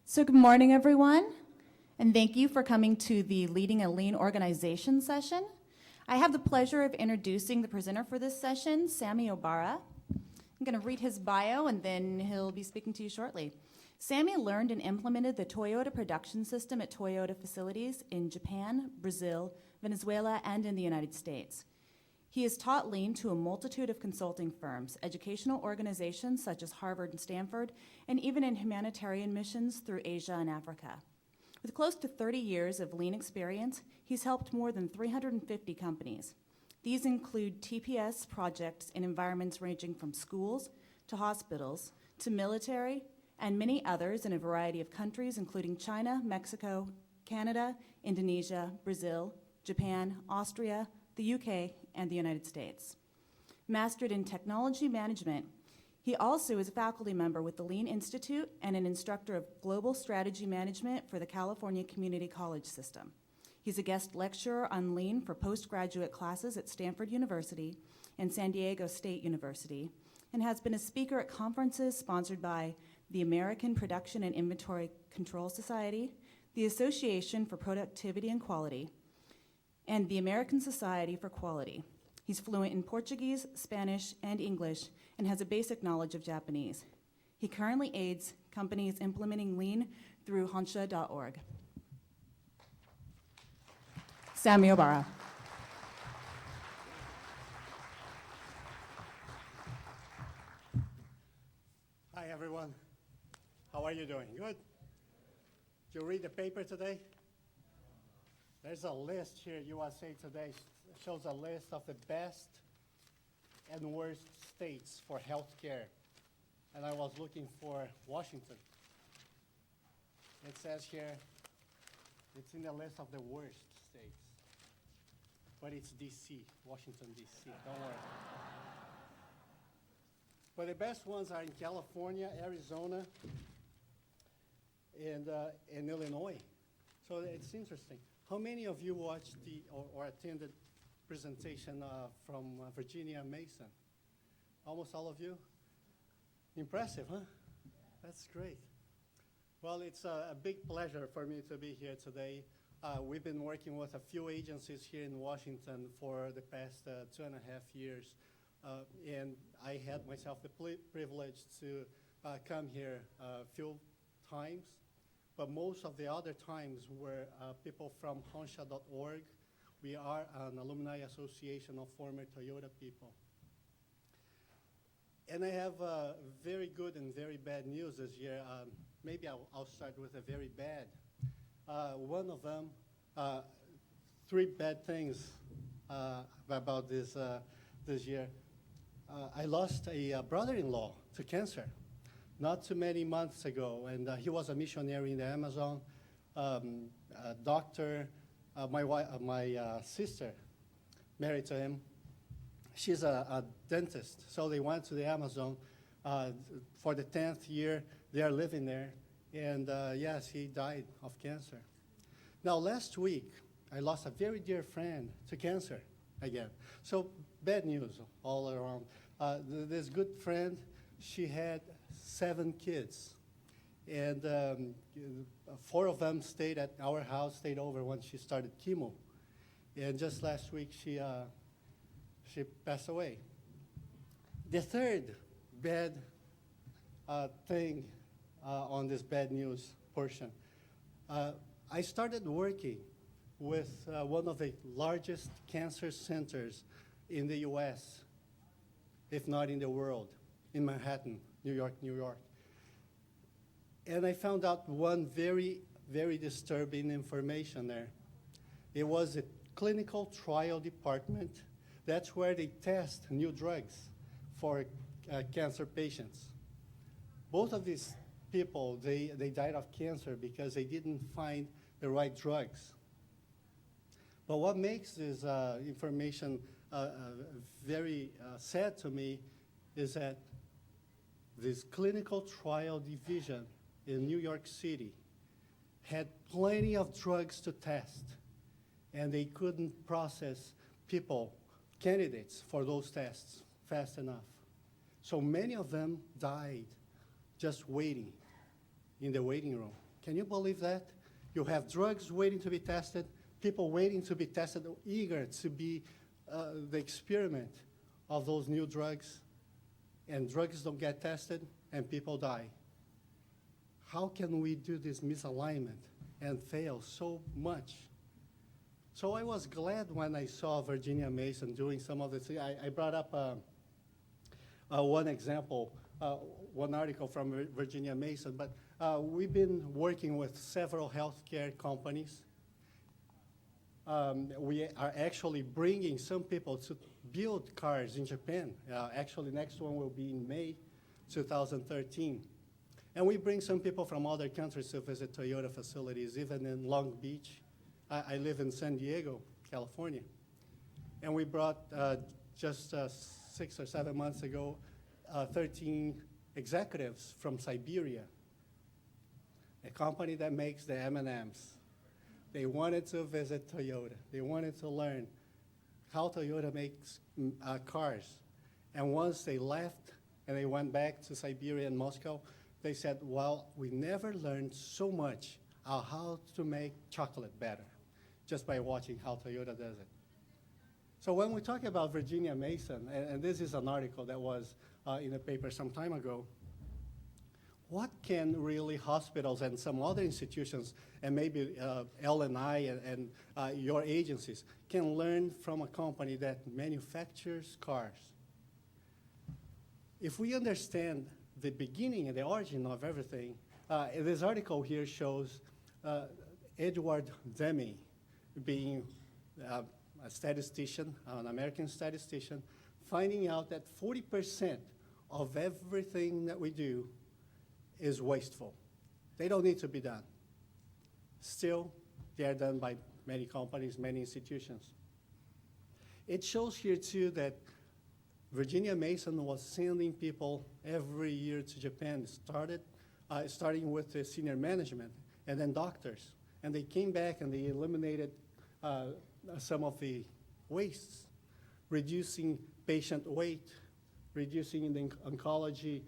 So good morning, everyone, and thank you for coming to the Leading a Lean Organization session. I have the pleasure of introducing the presenter for this session, Sami Obara. I'm going to read his bio, and then he'll be speaking to you shortly. Sami learned and implemented the Toyota production system at Toyota facilities in Japan, Brazil, Venezuela, and in the United States. He has taught Lean to a multitude of consulting firms, educational organizations such as Harvard and Stanford, and even in humanitarian missions through Asia and Africa. With close to 30 years of Lean experience, he's helped more than 350 companies. These include TPS projects in environments ranging from schools to hospitals to military and many others in a variety of countries, including China, Mexico, Canada, Indonesia, Brazil, Japan, Austria, the UK, and the United States. Mastered in technology management, he also is a faculty member with the Lean Institute and an instructor of global strategy management for the California Community College System. He's a guest lecturer on Lean for postgraduate classes at Stanford University and San Diego State University, and has been a speaker at conferences sponsored by the American Production and Inventory Control Society, the Association for Productivity and Quality, and the American Society for Quality. He's fluent in Portuguese, Spanish, and English, and has a basic knowledge of Japanese. He currently aids companies implementing Lean through Honsha.org. Sami Obara. Hi, everyone. How are you doing? Good? Did you read the paper today? There's a list here, USA Today shows a list of the best and worst states for healthcare. And I was looking for Washington. It says here, it's in the list of the worst states. But it's DC, Washington, DC, don't worry. But the best ones are in California, Arizona, and Illinois. So it's interesting. How many of you watched or attended presentation from Virginia Mason? Almost all of you? Impressive, huh? That's great. Well, it's a big pleasure for me to be here today. We've been working with a few agencies here in Washington for the past 2.5 years. And I had myself the privilege to come here a few times. But most of the other times were people from Honsha.org. We are an alumni association of former Toyota people. And I have very good and very bad news this year. Maybe I'll start with a very bad. One of them, three bad things about this year. I lost a brother-in-law to cancer not too many months ago, and he was a missionary in the Amazon, a doctor. My sister married to him. She's a dentist, so they went to the Amazon for the 10th year. They are living there, and yes, he died of cancer. Now, last week, I lost a very dear friend to cancer again. So bad news all around. This good friend, she had 7 kids, and 4 of them stayed at our house, stayed over when she started chemo. And just last week, she passed away. The third bad thing on this bad news portion, I started working with one of the largest cancer centers in the U.S., if not in the world, in Manhattan, New York. And I found out one very, very disturbing information there. It was a clinical trial department. That's where they test new drugs for cancer patients. Both of these people, they died of cancer because they didn't find the right drugs. But what makes this information very sad to me is that this clinical trial division in New York City had plenty of drugs to test, and they couldn't process candidates for those tests fast enough. So many of them died just waiting in the waiting room, Can you believe that? You have drugs waiting to be tested, people waiting to be tested, eager to be the experiment of those new drugs, and drugs don't get tested, and people die. How can we do this misalignment and fail so much? So I was glad when I saw Virginia Mason doing some of the things. I brought up one example, one article from Virginia Mason, but we've been working with several healthcare companies. We are actually bringing some people to build cars in Japan. Actually, next one will be in May 2013. And we bring some people from other countries to visit Toyota facilities, even in Long Beach. I live in San Diego, California. And we brought, just 6 or 7 months ago, 13 executives from Siberia, a company that makes the M&Ms. They wanted to visit Toyota. They wanted to learn how Toyota makes cars. And once they left and they went back to Siberia and Moscow, they said, well, we never learned so much how to make chocolate better just by watching how Toyota does it. So when we talk about Virginia Mason, and this is an article that was in a paper some time ago, what can really hospitals and some other institutions, and maybe L&I and your agencies, can learn from a company that manufactures cars? If we understand the beginning and the origin of everything, this article here shows Edward Deming being a statistician, an American statistician, finding out that 40% of everything that we do is wasteful. They don't need to be done. Still, they are done by many companies, many institutions. It shows here, too, that Virginia Mason was sending people every year to Japan, starting with the senior management and then doctors. And they came back and they eliminated some of the wastes, reducing patient weight, reducing the oncology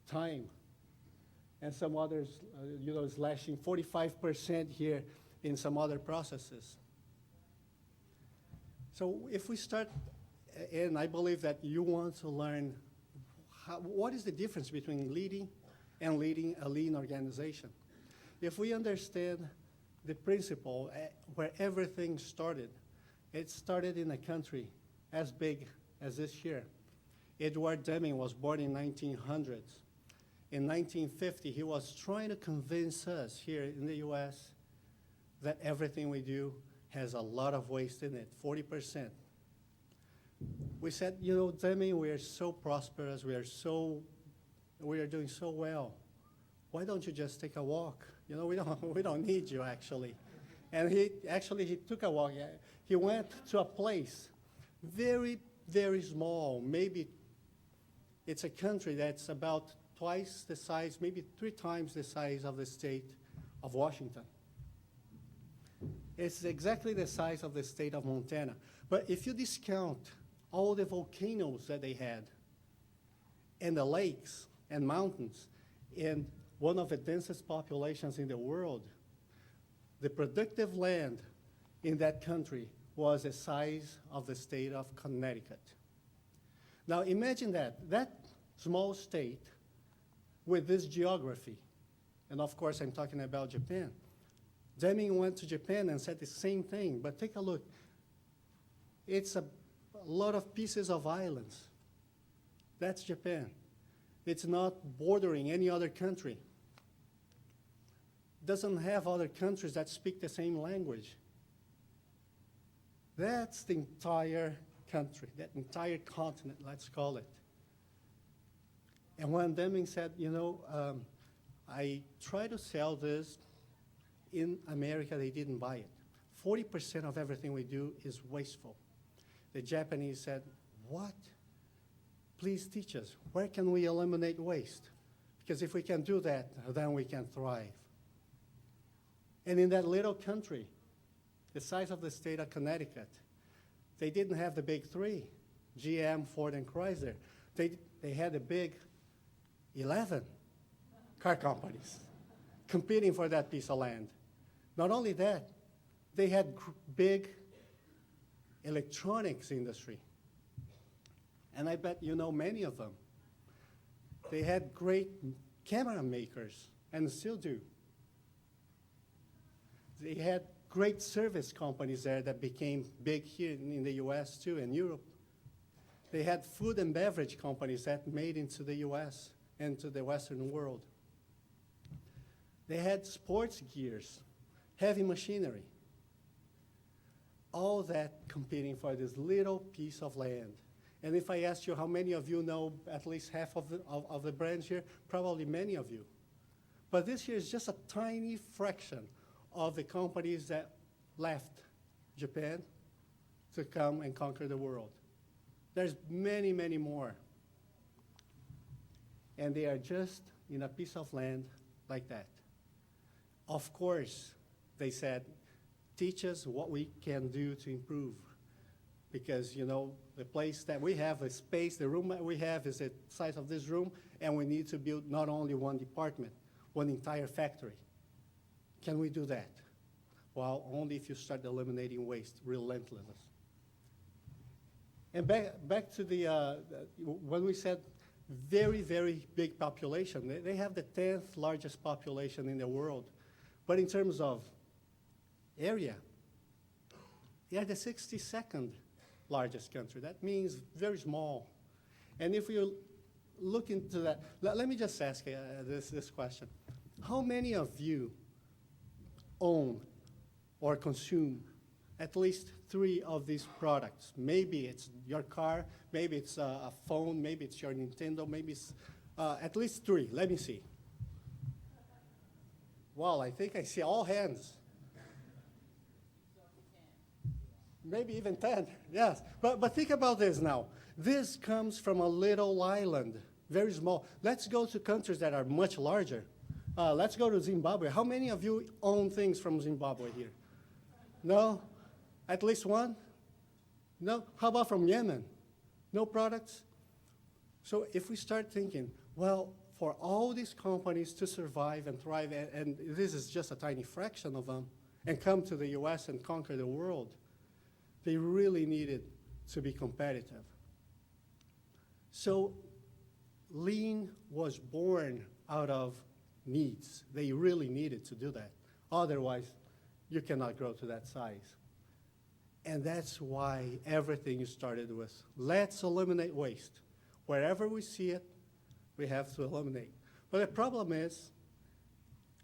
time, and some others, slashing 45% here in some other processes. So if we start, and I believe that you want to learn what is the difference between leading and leading a lean organization. If we understand the principle where everything started, it started in a country as big as this here. Edward Deming was born in 1900s. In 1950, he was trying to convince us here in the US that everything we do has a lot of waste in it, 40%. We said, Deming, we are so prosperous, we are doing so well. Why don't you just take a walk? We don't need you, actually. And he took a walk. He went to a place very, very small. Maybe it's a country that's about twice the size, maybe 3 times the size of the state of Washington. It's exactly the size of the state of Montana. But if you discount all the volcanoes that they had, and the lakes and mountains, and one of the densest populations in the world, the productive land in that country was the size of the state of Connecticut. Now imagine that small state with this geography, and of course I'm talking about Japan. Deming went to Japan and said the same thing, but take a look. It's a lot of pieces of islands. That's Japan. It's not bordering any other country. Doesn't have other countries that speak the same language. That's the entire country, that entire continent, let's call it. And when Deming said, I tried to sell this in America, they didn't buy it. 40% of everything we do is wasteful. The Japanese said, what? Please teach us. Where can we eliminate waste? Because if we can do that, then we can thrive. And in that little country, the size of the state of Connecticut, they didn't have the big 3, GM, Ford, and Chrysler. They had the big 11. car companies competing for that piece of land. Not only that, they had big electronics industry. And I bet you know many of them. They had great camera makers, and still do. They had great service companies there that became big here in the US too, and Europe. They had food and beverage companies that made into the US and to the Western world. They had sports gears, heavy machinery. All that competing for this little piece of land. And if I ask you how many of you know at least half of the brands here, probably many of you. But this here is just a tiny fraction of the companies that left Japan to come and conquer the world. There's many, many more. And they are just in a piece of land like that. Of course, they said, teach us what we can do to improve. Because, you know, the place that we have, the space, the room that we have is the size of this room, and we need to build not only one department, one entire factory. Can we do that? Well, only if you start eliminating waste relentlessly. And back to the, when we said very, very big population, they have the 10th largest population in the world. But in terms of area, they are the 62nd largest country. That means very small. And if you look into that, let me just ask this question. How many of you own or consume at least 3 of these products? Maybe it's your car, maybe it's a phone, maybe it's your Nintendo, maybe it's at least 3. Let me see. Wow, I think I see all hands. Maybe even 10, yes. But think about this now. This comes from a little island, very small. Let's go to countries that are much larger. Let's go to Zimbabwe. How many of you own things from Zimbabwe here? No? At least one? No? How about from Yemen? No products? So if we start thinking, well, for all these companies to survive and thrive, and this is just a tiny fraction of them, and come to the US and conquer the world, they really needed to be competitive. So Lean was born out of needs. They really needed to do that. Otherwise, you cannot grow to that size. And that's why everything started with, let's eliminate waste. Wherever we see it, we have to eliminate. But the problem is,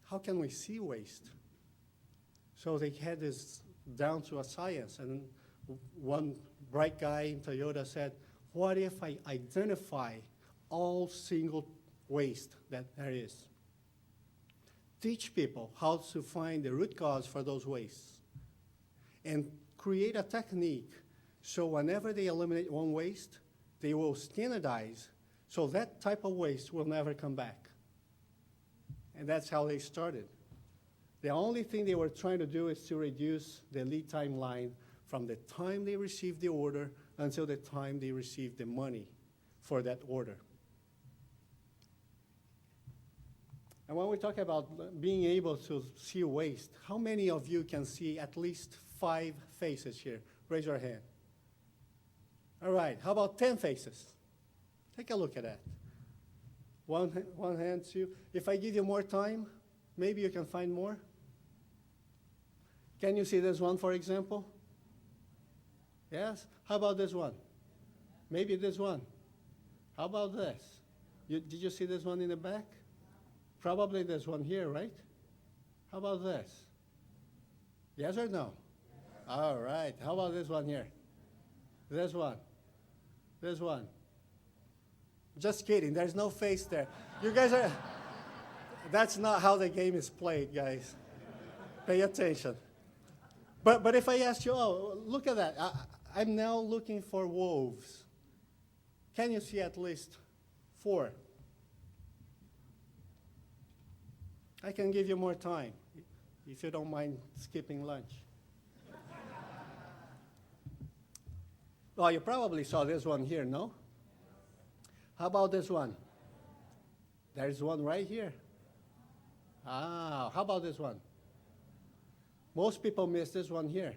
how can we see waste? So they had this down to a science, and one bright guy in Toyota said, what if I identify all single waste that there is? Teach people how to find the root cause for those wastes, and create a technique so whenever they eliminate one waste, they will standardize so that type of waste will never come back. And that's how they started. The only thing they were trying to do is to reduce the lead timeline from the time they received the order until the time they received the money for that order. And when we talk about being able to see waste, how many of you can see at least 5 faces here? Raise your hand. All right, how about 10 faces? Take a look at that. One hand, 2. If I give you more time, maybe you can find more. Can you see this one, for example? Yes? How about this one? Maybe this one. How about this? Did you see this one in the back? Probably this one here, right? How about this? Yes or no? All right. How about this one here? This one. This one. Just kidding. There's no face there. You guys are... That's not how the game is played, guys. Pay attention. But if I ask you, oh, look at that. I'm now looking for wolves. Can you see at least 4? I can give you more time, if you don't mind skipping lunch. Well, you probably saw this one here, no? How about this one? There's one right here. Ah, how about this one? Most people miss this one here.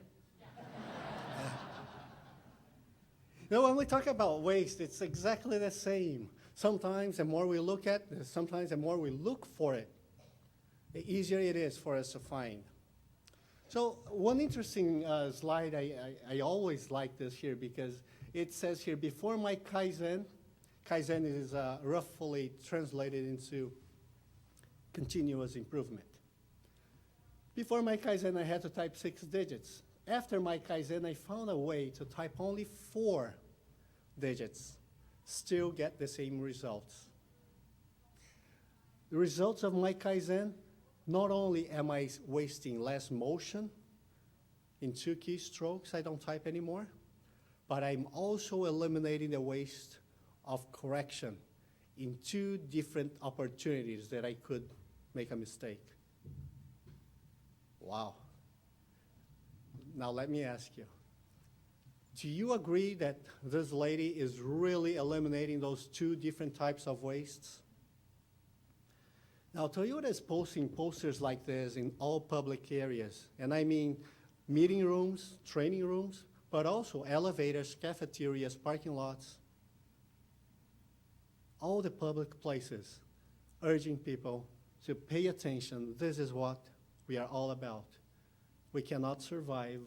You know, when we talk about waste, it's exactly the same. Sometimes the more we look at it, sometimes the more we look for it, the easier it is for us to find. So one interesting slide, I always like this here because it says here, before my Kaizen, Kaizen is roughly translated into continuous improvement. Before my Kaizen, I had to type 6 digits. After my Kaizen, I found a way to type only 4 digits, still get the same results. The results of my Kaizen, not only am I wasting less motion in 2 keystrokes, I don't type anymore, but I'm also eliminating the waste of correction in 2 different opportunities that I could make a mistake. Wow. Now let me ask you, do you agree that this lady is really eliminating those 2 different types of wastes? Now Toyota is posting posters like this in all public areas, and I mean meeting rooms, training rooms, but also elevators, cafeterias, parking lots, all the public places, urging people to pay attention. This is what we are all about. We cannot survive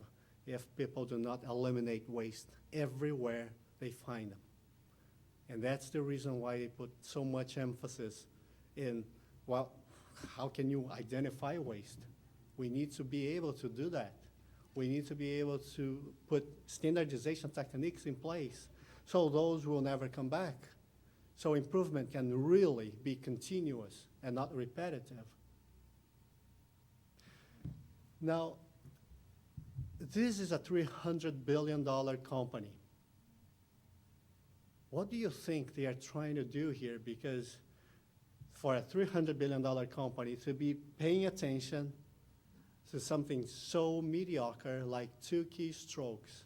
if people do not eliminate waste everywhere they find them. And that's the reason why they put so much emphasis in, well, how can you identify waste? We need to be able to do that. We need to be able to put standardization techniques in place so those will never come back. So improvement can really be continuous and not repetitive. Now, this is a $300 billion company. What do you think they are trying to do here? Because for a $300 billion company to be paying attention to something so mediocre like 2 keystrokes,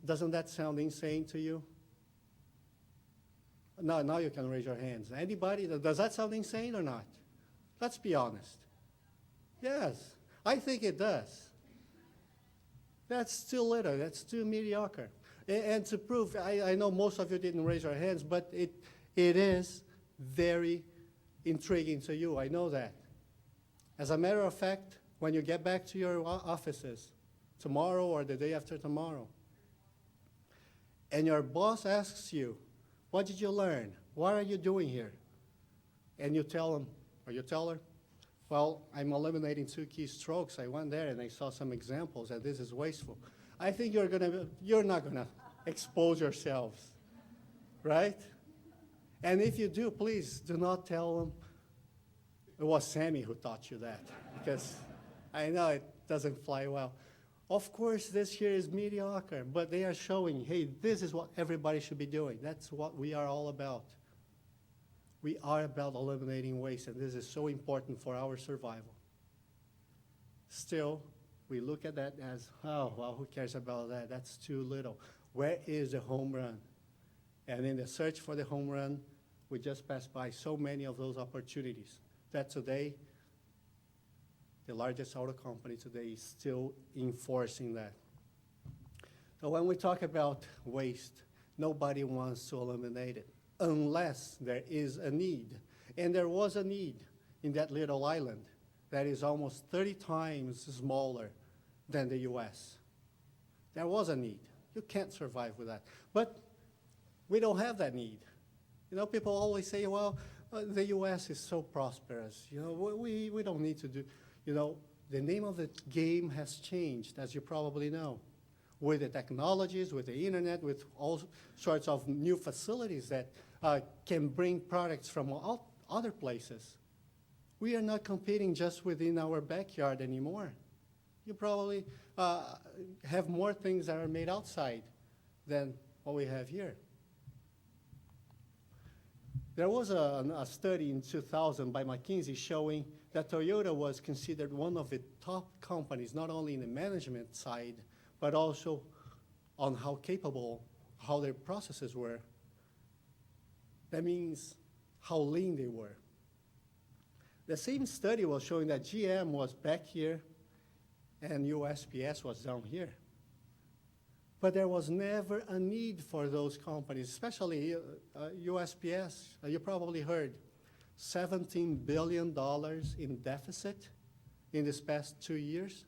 doesn't that sound insane to you? No, now you can raise your hands. Anybody, does that sound insane or not? Let's be honest. Yes, I think it does. That's too little, that's too mediocre. And to prove, I know most of you didn't raise your hands, but it is very intriguing to you, I know that. As a matter of fact, when you get back to your offices tomorrow or the day after tomorrow, and your boss asks you, what did you learn? What are you doing here? And you tell him, or you tell her, well, I'm eliminating 2 keystrokes. I went there and I saw some examples and this is wasteful. I think you're not gonna expose yourselves, right? And if you do, please do not tell them it was Sammy who taught you that, because I know it doesn't fly well. Of course, this here is mediocre, but they are showing, hey, this is what everybody should be doing. That's what we are all about. We are about eliminating waste, and this is so important for our survival. Still, we look at that as, oh, well, who cares about that? That's too little. Where is the home run? And in the search for the home run, we just passed by so many of those opportunities that today, the largest auto company today is still enforcing that. So when we talk about waste, nobody wants to eliminate it unless there is a need. And there was a need in that little island that is almost 30 times smaller than the US. There was a need. You can't survive with that. But we don't have that need. You know, people always say, well, the US is so prosperous. You know, we don't need to do, you know, the name of the game has changed, as you probably know, with the technologies, with the internet, with all sorts of new facilities that can bring products from all other places. We are not competing just within our backyard anymore. You probably have more things that are made outside than what we have here. There was a study in 2000 by McKinsey showing that Toyota was considered one of the top companies, not only in the management side, but also on how capable, how their processes were. That means how lean they were. The same study was showing that GM was back here and USPS was down here. But there was never a need for those companies, especially USPS. You probably heard $17 billion in deficit in this past 2 years.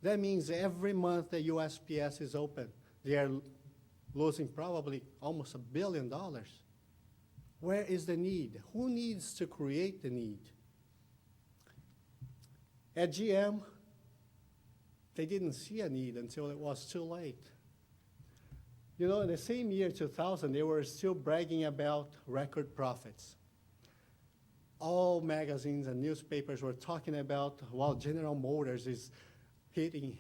That means every month the USPS is open, they are losing probably almost $1 billion. Where is the need? Who needs to create the need? At GM, they didn't see a need until it was too late. You know, in the same year, 2000, they were still bragging about record profits. All magazines and newspapers were talking about, while General Motors is hitting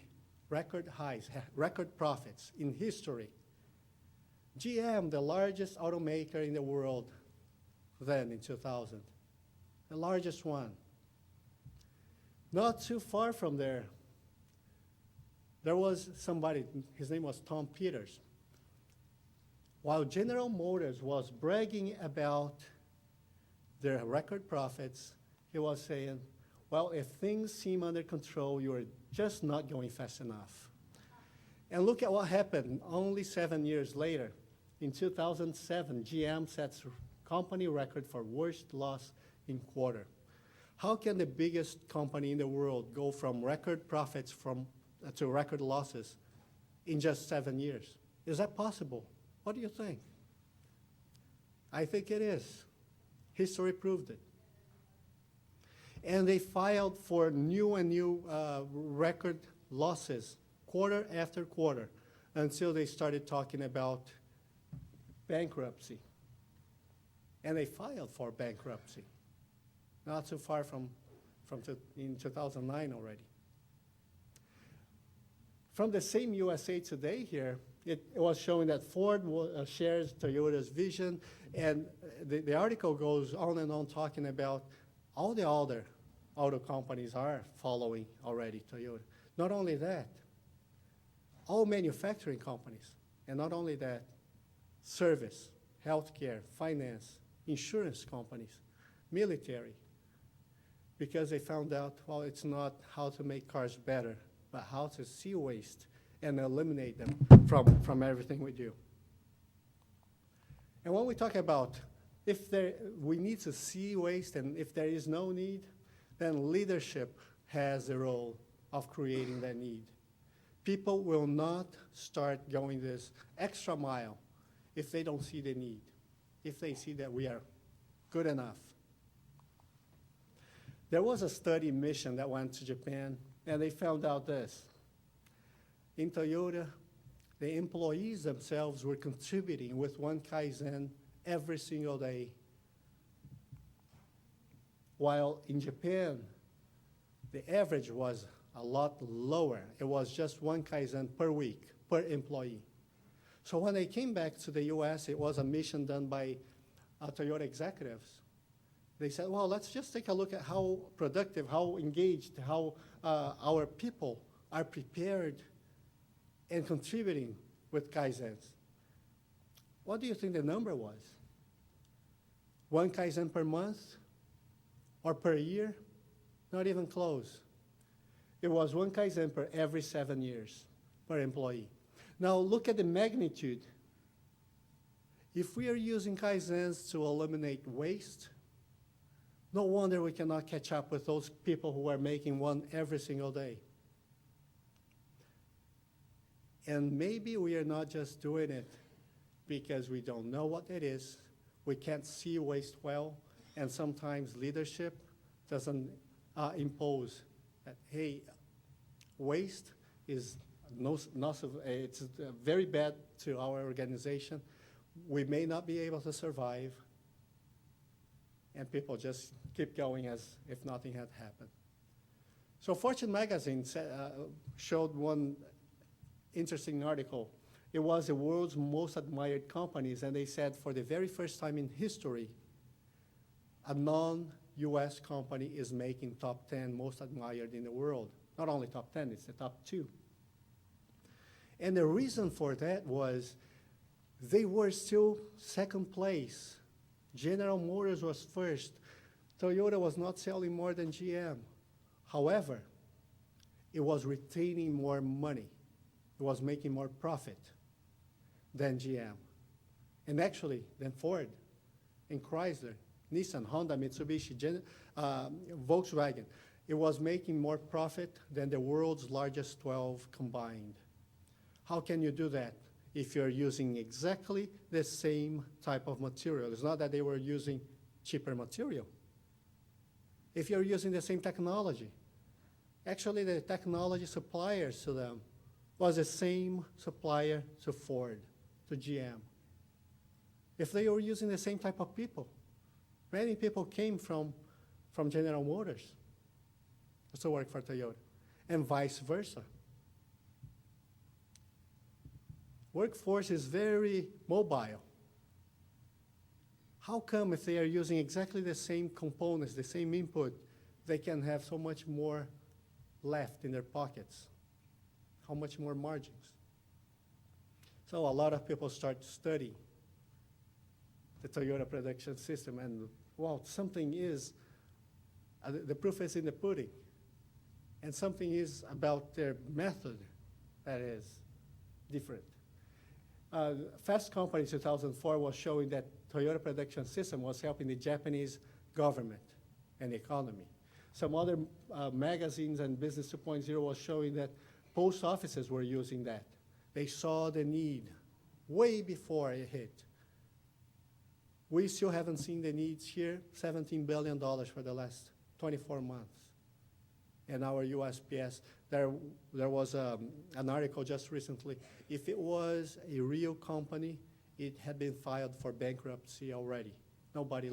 record highs, record profits in history. GM, the largest automaker in the world then in 2000, the largest one. Not too far from there, there was somebody, his name was Tom Peters. While General Motors was bragging about their record profits, he was saying, well, if things seem under control, you're just not going fast enough. And look at what happened only 7 years later. In 2007, GM sets company record for worst loss in quarter. How can the biggest company in the world go from record profits to record losses in just 7 years? Is that possible? What do you think? I think it is. History proved it. And they filed for new and new record losses, quarter after quarter, until they started talking about bankruptcy. And they filed for bankruptcy, not too far in 2009 already. From the same USA Today here, it was showing that Ford shares Toyota's vision, and the article goes on and on talking about all the other auto companies are following already Toyota. Not only that, all manufacturing companies, and not only that, service, healthcare, finance, insurance companies, military, because they found out, well, it's not how to make cars better, but how to see waste and eliminate them from everything we do. And when we talk about we need to see waste, and if there is no need, then leadership has the role of creating that need. People will not start going this extra mile if they don't see the need, if they see that we are good enough. There was a study mission that went to Japan, and they found out this. In Toyota, the employees themselves were contributing with one Kaizen every single day. While in Japan, the average was a lot lower. It was just one Kaizen per week, per employee. So when they came back to the US, it was a mission done by Toyota executives. They said, well, let's just take a look at how productive, how engaged, how our people are prepared and contributing with Kaizens. What do you think the number was? One Kaizen per month or per year? Not even close. It was one Kaizen per every 7 years per employee. Now look at the magnitude. If we are using Kaizens to eliminate waste, no wonder we cannot catch up with those people who are making one every single day. And maybe we are not just doing it because we don't know what it is, we can't see waste well, and sometimes leadership doesn't impose that, hey, waste is it's very bad to our organization. We may not be able to survive, and people just keep going as if nothing had happened. So Fortune magazine showed one interesting article. It was the world's most admired companies, and they said for the very first time in history, a non-US company is making top 10 most admired in the world. Not only top 10, it's the top 2. And the reason for that was they were still second place. General Motors was first. Toyota was not selling more than GM. However, it was retaining more money. It was making more profit than GM. And actually, than Ford and Chrysler, Nissan, Honda, Mitsubishi, Volkswagen. It was making more profit than the world's largest 12 combined. How can you do that if you're using exactly the same type of material? It's not that they were using cheaper material. If you're using the same technology, actually the technology suppliers to them was the same supplier to Ford, to GM. If they were using the same type of people, many people came from General Motors to work for Toyota, and vice versa. Workforce is very mobile. How come if they are using exactly the same components, the same input, they can have so much more left in their pockets? How much more margins? So a lot of people start studying the Toyota production system, and well, something is, the proof is in the pudding. And something is about their method that is different. Fast Company 2004 was showing that Toyota production system was helping the Japanese government and economy. Some other magazines and Business 2.0 was showing that post offices were using that. They saw the need way before it hit. We still haven't seen the needs here, $17 billion for the last 24 months. And our USPS, there was an article just recently. If it was a real company, it had been filed for bankruptcy already. Nobody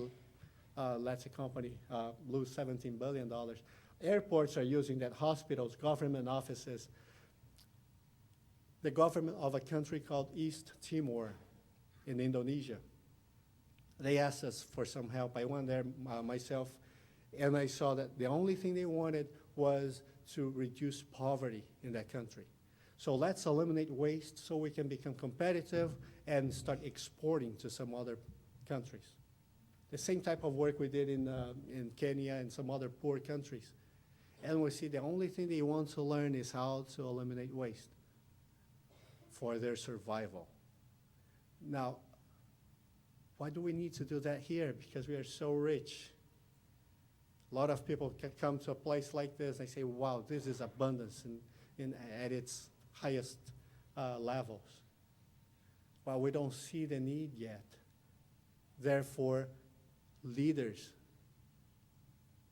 lets a company lose $17 billion. Airports are using that, hospitals, government offices. The government of a country called East Timor in Indonesia, they asked us for some help. I went there myself, and I saw that the only thing they wanted was to reduce poverty in that country. So let's eliminate waste so we can become competitive and start exporting to some other countries. The same type of work we did in Kenya and some other poor countries. And we see the only thing they want to learn is how to eliminate waste for their survival. Now, why do we need to do that here? Because we are so rich. A lot of people can come to a place like this, they say, wow, this is abundance at its highest levels. Well, we don't see the need yet. Therefore, leaders,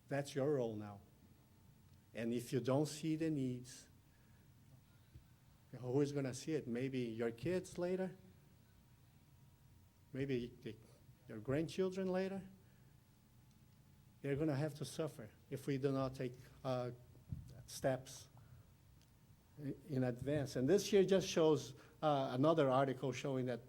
that's your role now. And if you don't see the needs, who is going to see it? Maybe your kids later? Maybe your grandchildren later? They're going to have to suffer if we do not take steps in advance. And this here just shows another article showing that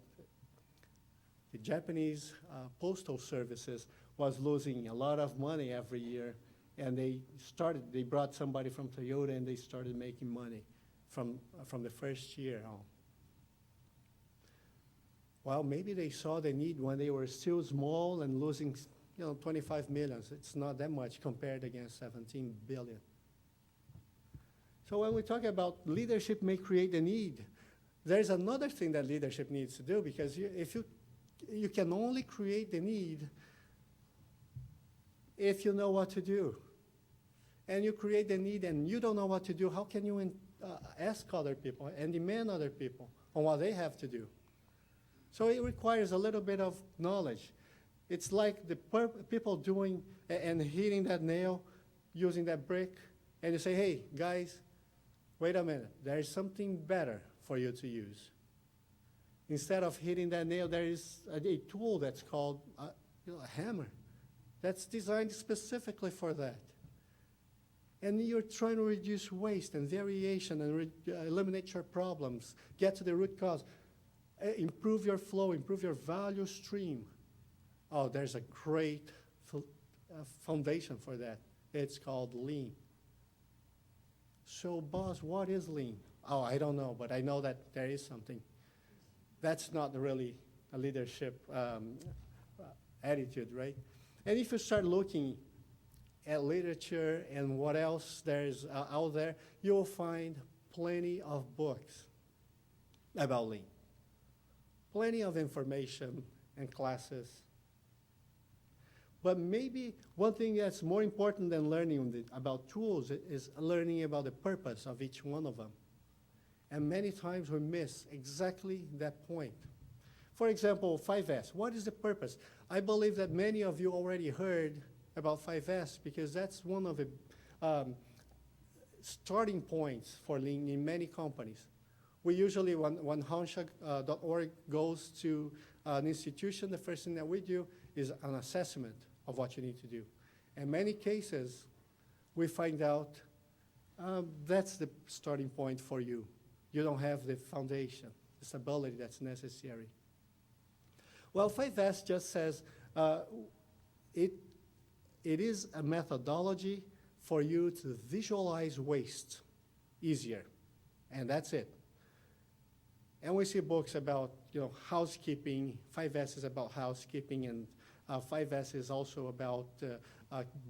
the Japanese postal services was losing a lot of money every year, and they brought somebody from Toyota, and they started making money from the first year on. Well, maybe they saw the need when they were still small and losing 25 million. It's not that much compared against 17 billion. So when we talk about leadership may create the need, there's another thing that leadership needs to do, because if you can only create the need if you know what to do. And you create the need and you don't know what to do, how can you ask other people and demand other people on what they have to do? So it requires a little bit of knowledge. It's like the people doing and hitting that nail, using that brick, and you say, hey, guys, wait a minute, there is something better for you to use. Instead of hitting that nail, there is a tool that's called a hammer that's designed specifically for that. And you're trying to reduce waste and variation and eliminate your problems, get to the root cause, improve your flow, improve your value stream. Oh, there's a great foundation for that. It's called Lean. So, boss, what is Lean? Oh, I don't know, but I know that there is something. That's not really a leadership attitude, right? And if you start looking at literature and what else there's out there, you'll find plenty of books about Lean. Plenty of information and classes. But maybe one thing that's more important than learning about tools is learning about the purpose of each one of them. And many times we miss exactly that point. For example, 5S. What is the purpose? I believe that many of you already heard about 5S because that's one of the starting points for Lean in many companies. We usually, when Hansha.org goes to an institution, the first thing that we do is an assessment of what you need to do. In many cases, we find out that's the starting point for you. You don't have the foundation, the stability that's necessary. Well, 5S just says it is a methodology for you to visualize waste easier, and that's it. And we see books about, housekeeping. 5S is about housekeeping, and 5S is also about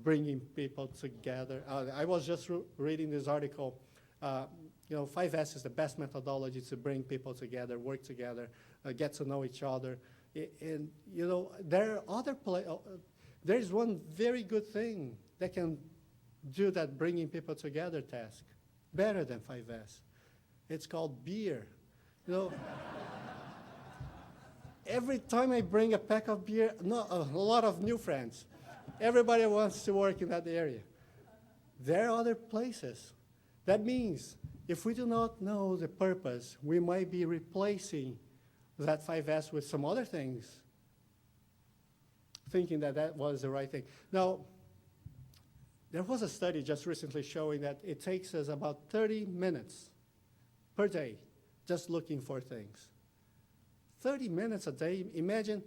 bringing people together. I was just reading this article. 5S is the best methodology to bring people together, work together, get to know each other. And, there are there's one very good thing that can do that bringing people together task better than 5S. It's called beer. Every time I bring a pack of beer, a lot of new friends. Everybody wants to work in that area. There are other places. That means if we do not know the purpose, we might be replacing that 5S with some other things, thinking that that was the right thing. Now, there was a study just recently showing that it takes us about 30 minutes per day just looking for things. 30 minutes a day. Imagine,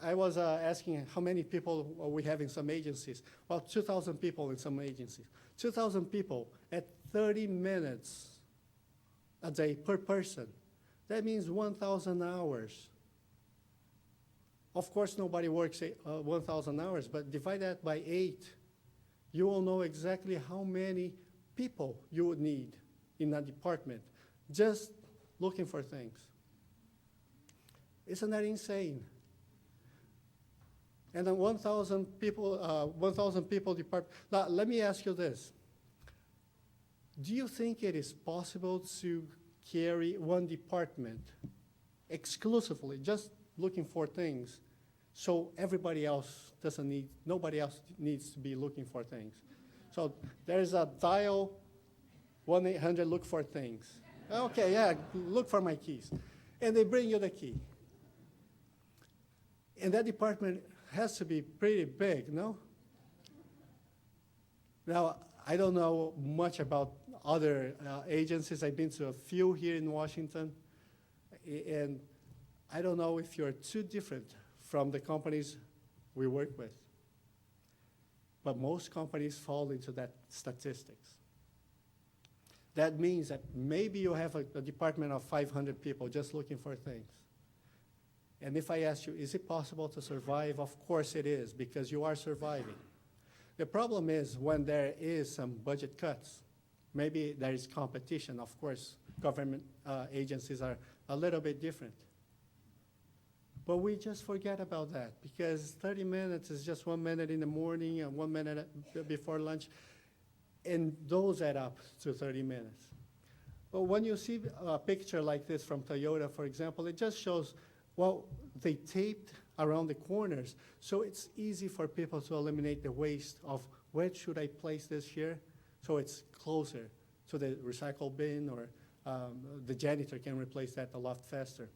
I was asking how many people we have in some agencies. Well, 2,000 people in some agencies. 2,000 people at 30 minutes a day per person. That means 1,000 hours. Of course, nobody works 1,000 hours, but divide that by 8. You will know exactly how many people you would need in a department just looking for things. Isn't that insane? And then 1,000 people department. Now, let me ask you this. Do you think it is possible to carry one department exclusively, just looking for things, so nobody else needs to be looking for things? So there's a dial 1-800 look for things. Okay, yeah, look for my keys. And they bring you the key. And that department has to be pretty big, no? Now, I don't know much about other agencies. I've been to a few here in Washington. And I don't know if you're too different from the companies we work with. But most companies fall into that statistics. That means that maybe you have a department of 500 people just looking for things. And if I ask you, is it possible to survive? Of course it is, because you are surviving. The problem is when there is some budget cuts, maybe there is competition. Of course, government agencies are a little bit different. But we just forget about that, because 30 minutes is just 1 minute in the morning and 1 minute before lunch, and those add up to 30 minutes. But when you see a picture like this from Toyota, for example, it just shows, well, they taped around the corners, so it's easy for people to eliminate the waste of where should I place this here, so it's closer to the recycle bin, or the janitor can replace that a lot faster.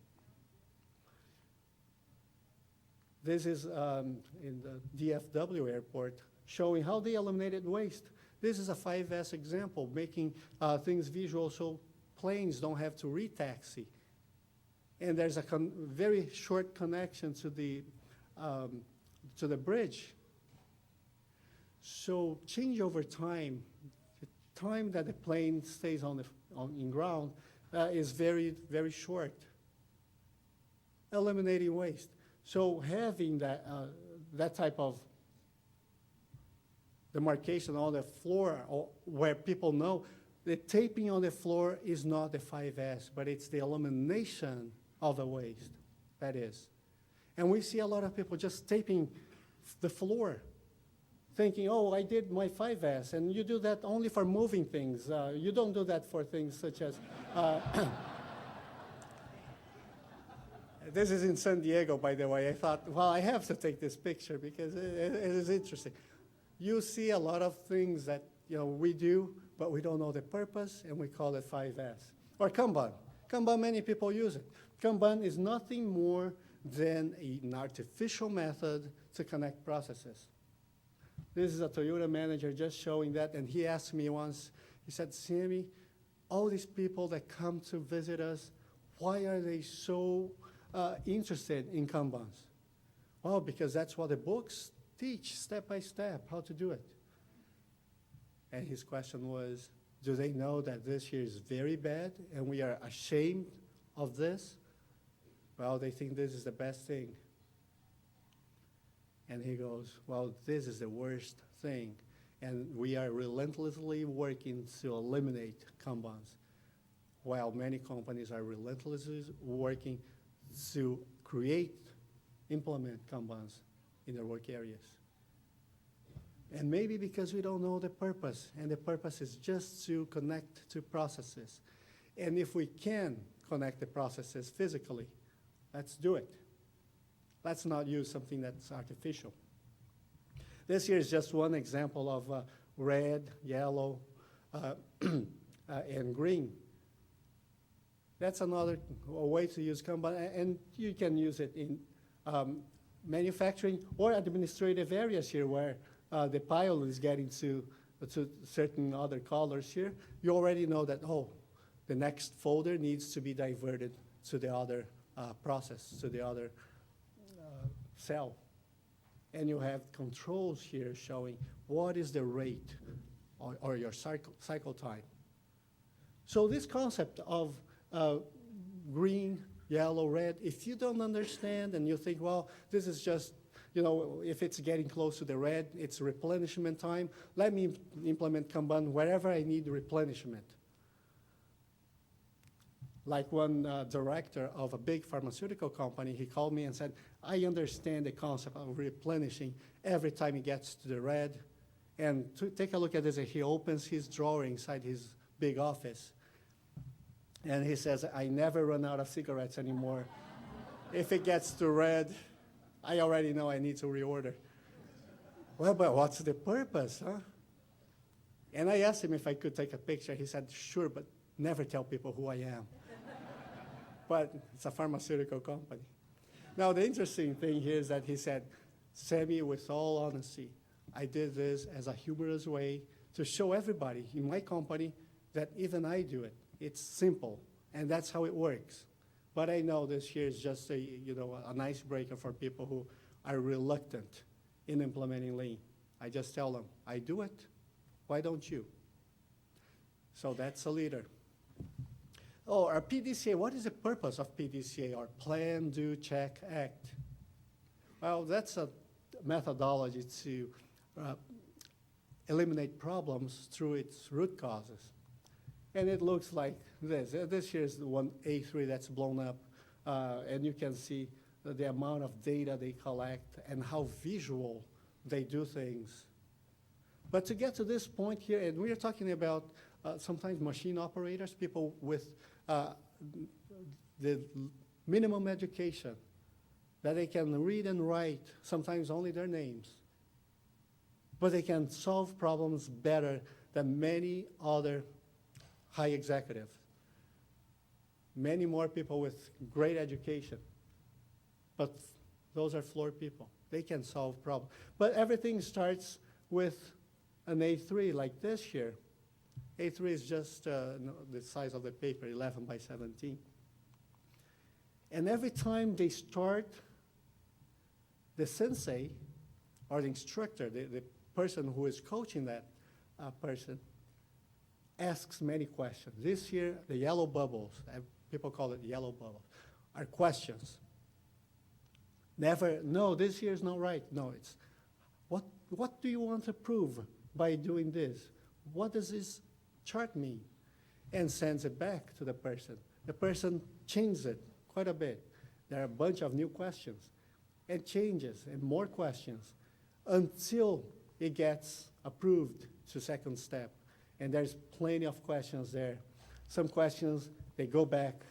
This is in the DFW airport, showing how they eliminated waste. This is a 5S example, making things visual so planes don't have to re-taxi. And there's a very short connection to the bridge. So change over time. The time that the plane stays in ground is very, very short. Eliminating waste. So having that type of demarcation on the floor or where people know the taping on the floor is not the 5S, but it's the elimination of the waste, that is. And we see a lot of people just taping the floor, thinking, oh, I did my 5S, and you do that only for moving things. You don't do that for things such as, this is in San Diego, by the way. I thought, well, I have to take this picture because it is interesting. You see a lot of things that we do, but we don't know the purpose, and we call it 5S. Or Kanban. Kanban, many people use it. Kanban is nothing more than an artificial method to connect processes. This is a Toyota manager just showing that, and he asked me once, he said, Sammy, all these people that come to visit us, why are they so interested in Kanbans? Well, because that's what the books teach, step by step, how to do it. And his question was, do they know that this here is very bad, and we are ashamed of this? Well, they think this is the best thing. And he goes, well, this is the worst thing. And we are relentlessly working to eliminate Kanbans, while many companies are relentlessly working to implement Kanbans in their work areas. And maybe because we don't know the purpose, and the purpose is just to connect to processes. And if we can connect the processes physically, let's do it. Let's not use something that's artificial. This here is just one example of red, yellow, and green. That's another way to use Kanban, and you can use it in manufacturing or administrative areas here where the pile is getting to certain other colors here. You already know that, oh, the next folder needs to be diverted to the other process, to the other cell. And you have controls here showing what is the rate or your cycle time. So this concept of green, yellow, red, if you don't understand and you think, well, this is just, if it's getting close to the red, it's replenishment time, let me implement Kanban wherever I need replenishment. Like one director of a big pharmaceutical company, he called me and said, I understand the concept of replenishing every time he gets to the red. And to take a look at this, he opens his drawer inside his big office. And he says, I never run out of cigarettes anymore. If it gets to red, I already know I need to reorder. Well, but what's the purpose, huh? And I asked him if I could take a picture. He said, sure, but never tell people who I am. But it's a pharmaceutical company. Now, the interesting thing here is that he said, Sammy, with all honesty, I did this as a humorous way to show everybody in my company that even I do it. It's simple, and that's how it works. But I know this here is just a icebreaker for people who are reluctant in implementing Lean. I just tell them, I do it, why don't you? So that's a leader. Oh, our PDCA, what is the purpose of PDCA, or Plan, Do, Check, Act? Well, that's a methodology to eliminate problems through its root causes. And it looks like this. This here is the one A3 that's blown up, and you can see the amount of data they collect and how visual they do things. But to get to this point here, and we are talking about sometimes machine operators, people with the minimum education, that they can read and write, sometimes only their names. But they can solve problems better than many other high executives. Many more people with great education. But those are floor people. They can solve problems. But everything starts with an A3 like this here. A3 is just the size of the paper, 11 by 17. And every time they start, the sensei, or the instructor, the person who is coaching that person, asks many questions. This here, the yellow bubbles, people call it yellow bubbles, are questions. Never, no, this here is not right. No, it's, what do you want to prove by doing this? What does this chart mean? And sends it back to the person. The person changes it quite a bit. There are a bunch of new questions, and changes, and more questions, until it gets approved to second step. And there's plenty of questions there. Some questions, they go back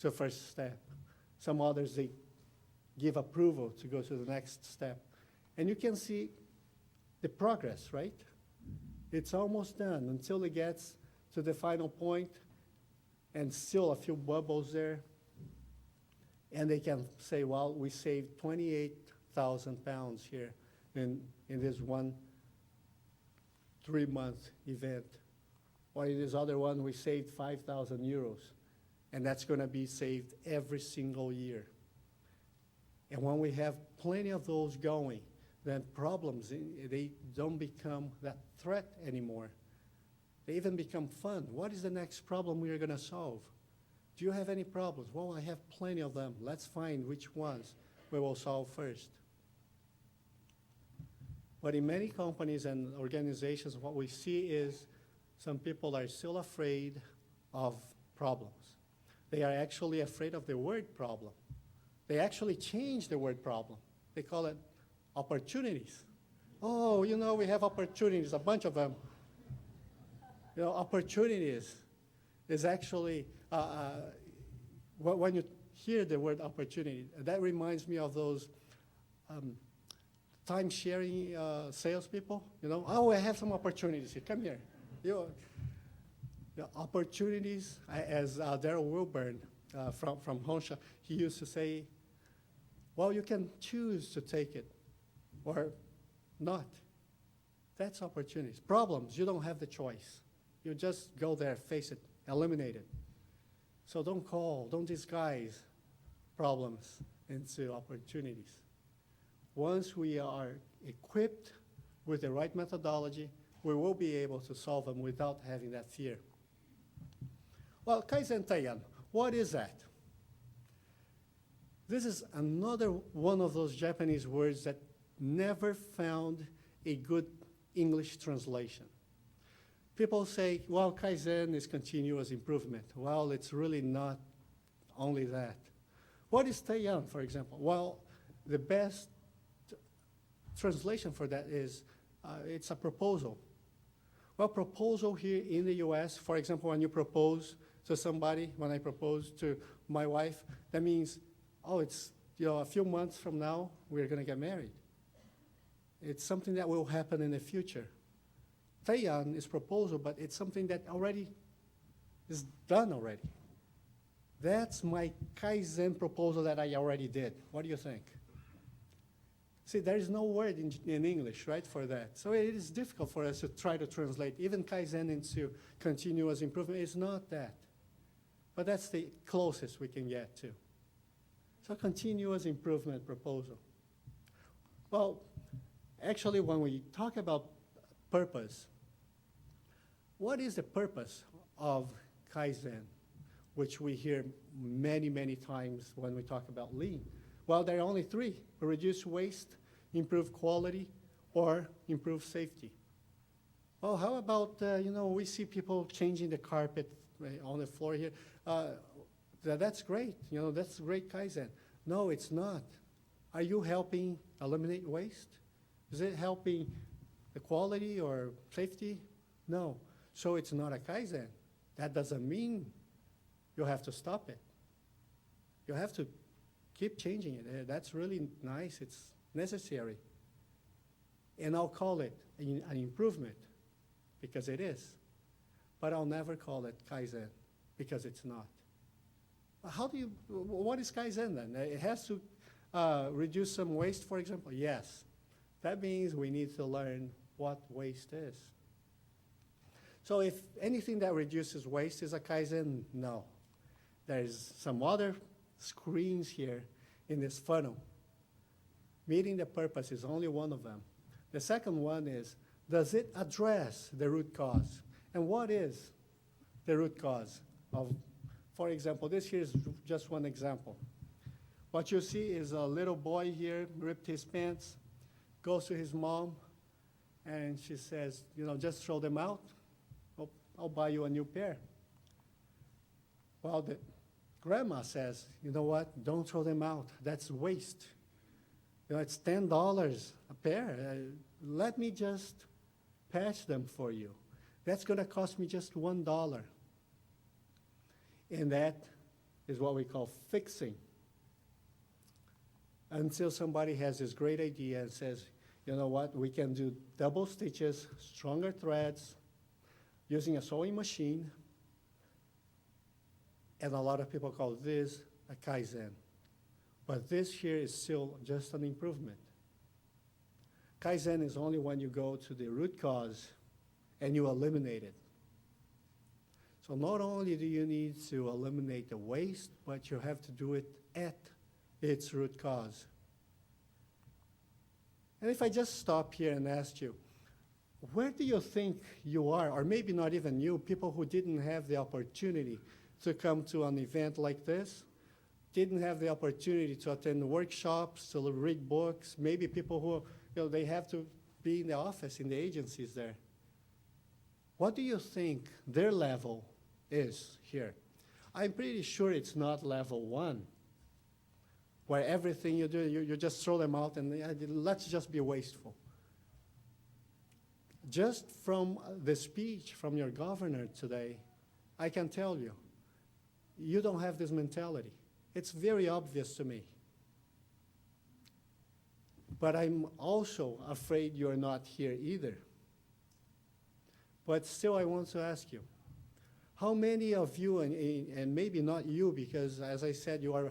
to first step. Some others, they give approval to go to the next step. And you can see the progress, right? It's almost done until it gets to the final point, and still a few bubbles there. And they can say, well, we saved 28,000 pounds here in this one 3-month event. Or in this other one, we saved 5,000 euros. And that's going to be saved every single year. And when we have plenty of those going, then problems, they don't become that threat anymore. They even become fun. What is the next problem we are going to solve? Do you have any problems? Well, I have plenty of them. Let's find which ones we will solve first. But in many companies and organizations, what we see is some people are still afraid of problems. They are actually afraid of the word problem. They actually change the word problem. They call it opportunities. Oh, you know, we have opportunities, a bunch of them. You know, opportunities is actually, when you hear the word opportunity, that reminds me of those time-sharing salespeople. You know, oh, I have some opportunities here. Come here. The opportunities, as Daryl Wilburn from Honsha, he used to say, well, you can choose to take it or not. That's opportunities. Problems, you don't have the choice. You just go there, face it, eliminate it. So don't disguise problems into opportunities. Once we are equipped with the right methodology, we will be able to solve them without having that fear. Well, Kaizen Taiyan, what is that? This is another one of those Japanese words that never found a good English translation. People say, well, Kaizen is continuous improvement. Well, it's really not only that. What is Taiyan, for example? Well, the best translation for that is it's a proposal. Well, proposal here in the US, for example, when you propose to somebody, when I propose to my wife, that means, oh, it's a few months from now, we're going to get married. It's something that will happen in the future. Taiyan is proposal, but it's something that already is done already. That's my Kaizen proposal that I already did. What do you think? See, there is no word in English, right, for that. So it is difficult for us to try to translate even Kaizen into continuous improvement. It's not that. But that's the closest we can get to. So continuous improvement proposal. Well, actually, when we talk about purpose, what is the purpose of Kaizen, which we hear many, many times when we talk about lean? Well, there are only three: reduce waste, improve quality, or improve safety. Well, how about, we see people changing the carpet on the floor here. That's great. That's great Kaizen. No, it's not. Are you helping eliminate waste? Is it helping the quality or safety? No. So it's not a Kaizen. That doesn't mean you have to stop it. You have to keep changing it. That's really nice. It's necessary. And I'll call it an improvement because it is. But I'll never call it Kaizen because it's not. What is Kaizen then? It has to reduce some waste, for example? Yes. That means we need to learn what waste is. So if anything that reduces waste is a Kaizen, no. There's some other screens here in this funnel. Meeting the purpose is only one of them. The second one is, does it address the root cause? And what is the root cause of, for example, this here is just one example. What you see is a little boy here, ripped his pants, goes to his mom, And she says, just throw them out. I'll buy you a new pair. Well, the grandma says, you know what? Don't throw them out. That's waste. It's $10 a pair. Let me just patch them for you. That's going to cost me just $1. And that is what we call fixing. Until somebody has this great idea and says, you know what, we can do double stitches, stronger threads, using a sewing machine. And a lot of people call this a Kaizen. But this here is still just an improvement. Kaizen is only when you go to the root cause and you eliminate it. So not only do you need to eliminate the waste, but you have to do it at its root cause. And if I just stop here and ask you, where do you think you are, or maybe not even you, people who didn't have the opportunity to come to an event like this, didn't have the opportunity to attend workshops, to read books, maybe people who, they have to be in the office, in the agencies there. What do you think their level is here? I'm pretty sure it's not level 1, where everything you do, you just throw them out and let's just be wasteful. Just from the speech from your governor today, I can tell you, you don't have this mentality. It's very obvious to me. But I'm also afraid you're not here either. But still, I want to ask you, how many of you, and maybe not you, because as I said, you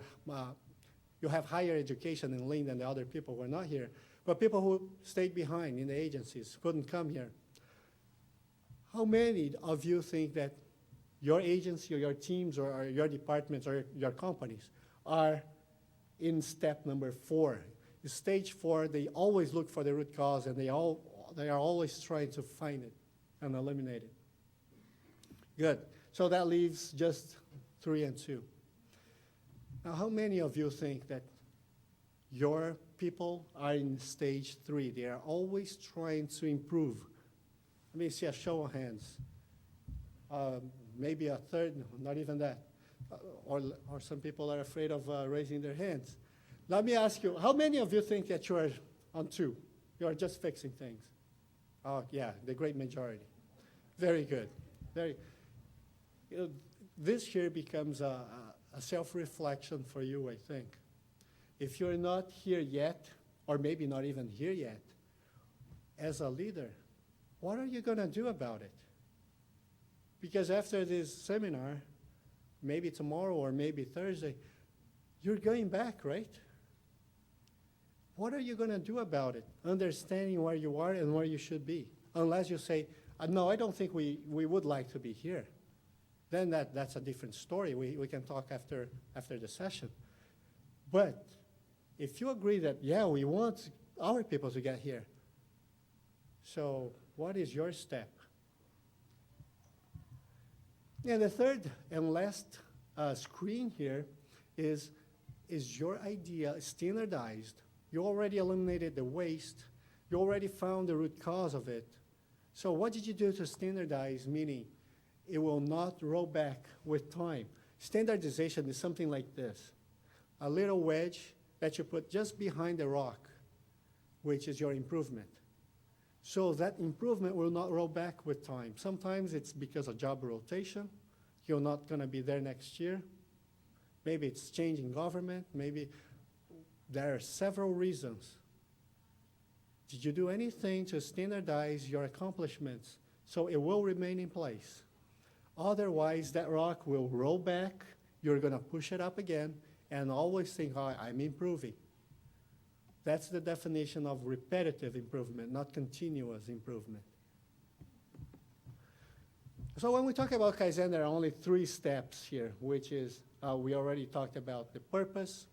have higher education in Lynn than the other people who are not here, but people who stayed behind in the agencies, couldn't come here. How many of you think that your agency or your teams or your departments or your companies are in step number 4? Stage 4, they always look for the root cause and they are always trying to find it and eliminate it. Good. So that leaves just 3 and 2. Now, how many of you think that your people are in stage 3? They are always trying to improve. Let me see a show of hands. Maybe a third, not even that. Or some people are afraid of raising their hands. Let me ask you, how many of you think that you are on 2? You are just fixing things? Oh, yeah, the great majority. Very good. This here becomes a self-reflection for you, I think. If you're not here yet, or maybe not even here yet, as a leader, what are you going to do about it? Because after this seminar, maybe tomorrow or maybe Thursday, you're going back, right? What are you going to do about it? Understanding where you are and where you should be. Unless you say, no, I don't think we would like to be here. Then that's a different story. We can talk after the session. But if you agree that, yeah, we want our people to get here, so what is your step? And the third and last screen here is your idea standardized? You already eliminated the waste. You already found the root cause of it. So what did you do to standardize, meaning it will not roll back with time? Standardization is something like this. A little wedge that you put just behind the rock, which is your improvement. So that improvement will not roll back with time. Sometimes it's because of job rotation. You're not going to be there next year. Maybe it's changing government. Maybe there are several reasons. Did you do anything to standardize your accomplishments so it will remain in place? Otherwise, that rock will roll back. You're going to push it up again and always think, oh, I'm improving. That's the definition of repetitive improvement, not continuous improvement. So when we talk about Kaizen, there are only 3 steps here, which is we already talked about the purpose.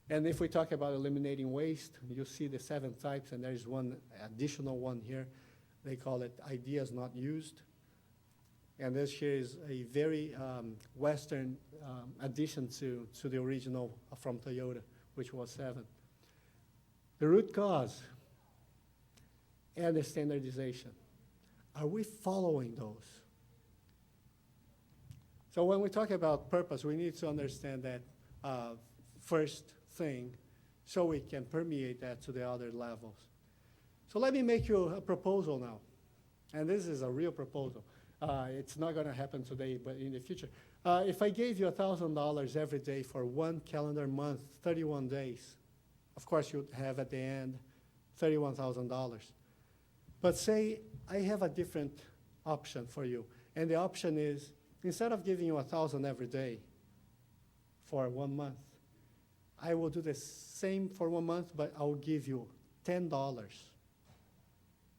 And if we talk about eliminating waste, you see the 7 types, and there's one additional one here. They call it ideas not used. And this here is a very Western addition to the original from Toyota, which was 7. The root cause. and the standardization. Are we following those? So when we talk about purpose, we need to understand that first thing so we can permeate that to the other levels. So let me make you a proposal now. And this is a real proposal. It's not going to happen today, but in the future. If I gave you $1,000 every day for 1 calendar month, 31 days, of course you'd have at the end $31,000. But say I have a different option for you. And the option is, instead of giving you $1,000 every day for 1 month, I will do the same for 1 month, but I'll give you $10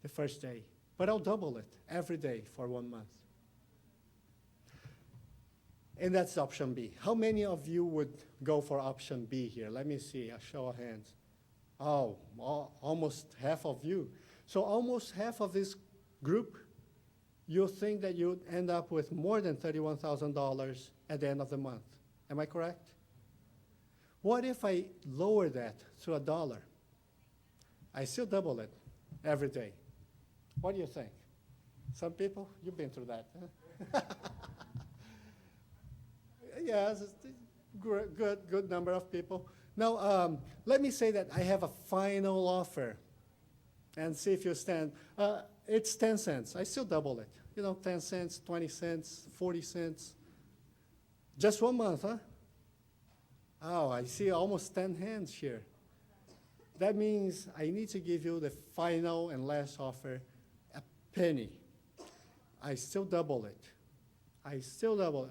the first day. But I'll double it every day for 1 month. And that's option B. How many of you would go for option B here? Let me see, a show of hands. Oh, almost half of you. So almost half of this group, you think that you'd end up with more than $31,000 at the end of the month. Am I correct? What if I lower that to $1? I still double it every day. What do you think? Some people, you've been through that, huh? Yes, it's a good number of people. Now, let me say that I have a final offer, and see if you stand. It's 10 cents. I still double it. 10 cents, 20 cents, 40 cents. Just 1 month, huh? Oh, I see almost 10 hands here. That means I need to give you the final and last offer, a penny. I still double it. I still double it.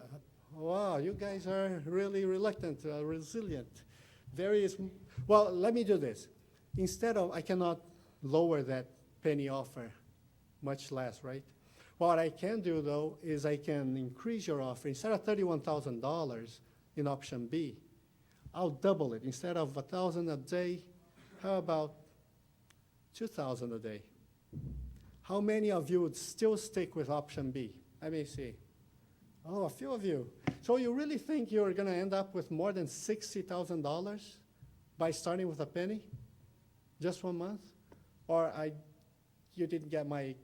Wow, you guys are really reluctant, resilient. Well, let me do this. Instead of, I cannot lower that penny offer, much less, right? What I can do, though, is I can increase your offer. Instead of $31,000 in option B, I'll double it. Instead of $1,000 a day, how about $2,000 a day? How many of you would still stick with option B? Let me see. Oh, a few of you. So you really think you're going to end up with more than $60,000 by starting with a penny? Just 1 month? Or you didn't get my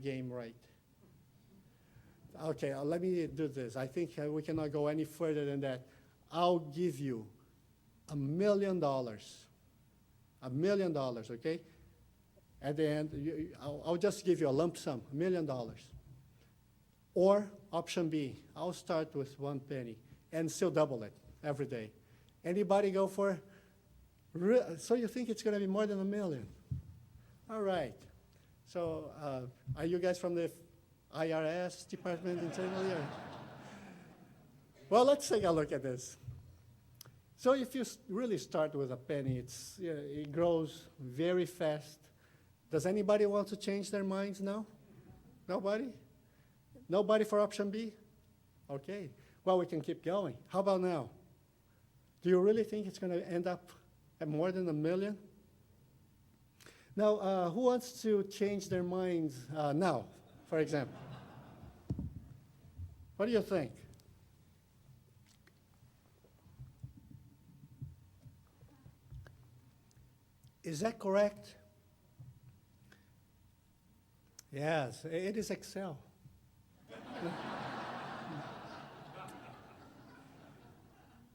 game right? Okay, let me do this. I think we cannot go any further than that. I'll give you $1 million. $1 million, okay? At the end, I'll just give you a lump sum, $1 million. Or option B, I'll start with 1 penny and still double it every day. Anybody go for? So you think it's going to be more than $1 million? All right. So are you guys from the IRS department internally? Well, let's take a look at this. So if you really start with a penny, it grows very fast. Does anybody want to change their minds now? Nobody? Nobody for option B? Okay. Well, we can keep going. How about now? Do you really think it's going to end up at more than $1 million? Now, who wants to change their minds now, for example? What do you think? Is that correct? Yes, it is Excel.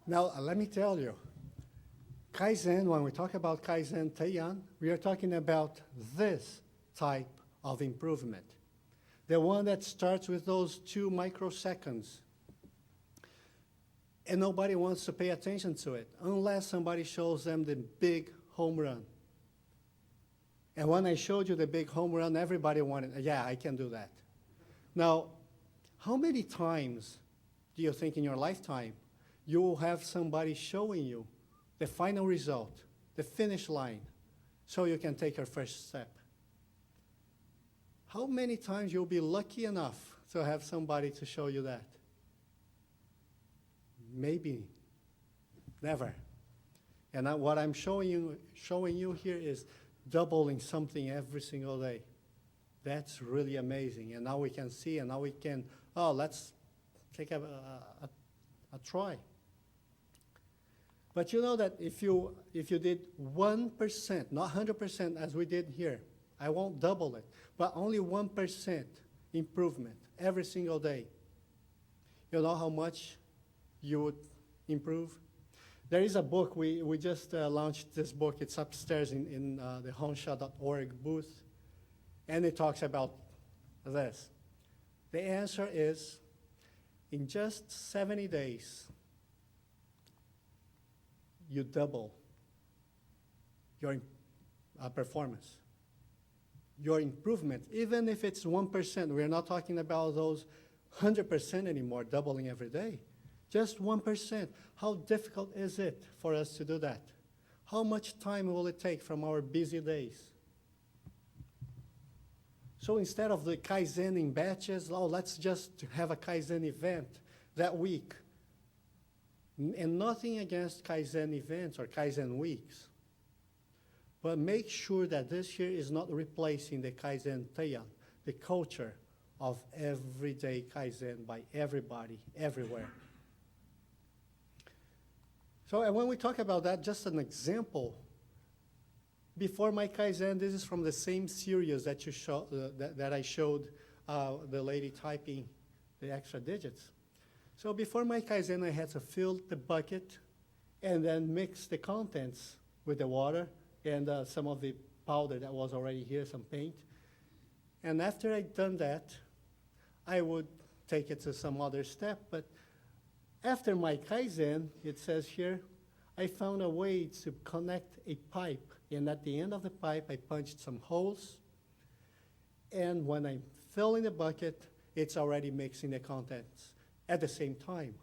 Now, let me tell you, Kaizen, when we talk about Kaizen Teian, we are talking about this type of improvement. The one that starts with those 2 microseconds. And nobody wants to pay attention to it unless somebody shows them the big home run. And when I showed you the big home run, everybody wanted, yeah, I can do that. Now, how many times do you think in your lifetime you will have somebody showing you the final result, the finish line, so you can take your first step? How many times you'll be lucky enough to have somebody to show you that? Maybe never. And what I'm showing you here is doubling something every single day. That's really amazing. And now we can see, and now we can, let's take a try. But you know that if you did 1%, not 100% as we did here, I won't double it, but only 1% improvement every single day. You know how much you would improve? There is a book, we just launched this book. It's upstairs in the honsha.org booth, and it talks about this. The answer is, in just 70 days, you double your performance, your improvement, even if it's 1%. We're not talking about those 100% anymore, doubling every day. Just 1%. How difficult is it for us to do that? How much time will it take from our busy days? So instead of the Kaizen in batches, oh, let's just have a Kaizen event that week. And nothing against Kaizen events or Kaizen weeks. But make sure that this year is not replacing the Kaizen Teian, the culture of everyday Kaizen by everybody, everywhere. So and when we talk about that, just an example. Before my Kaizen, this is from the same series that that I showed the lady typing the extra digits. So before my Kaizen, I had to fill the bucket and then mix the contents with the water and some of the powder that was already here, some paint. And after I'd done that, I would take it to some other step. But after my Kaizen, it says here, I found a way to connect a pipe. And at the end of the pipe, I punched some holes. And when I'm filling the bucket, it's already mixing the contents at the same time.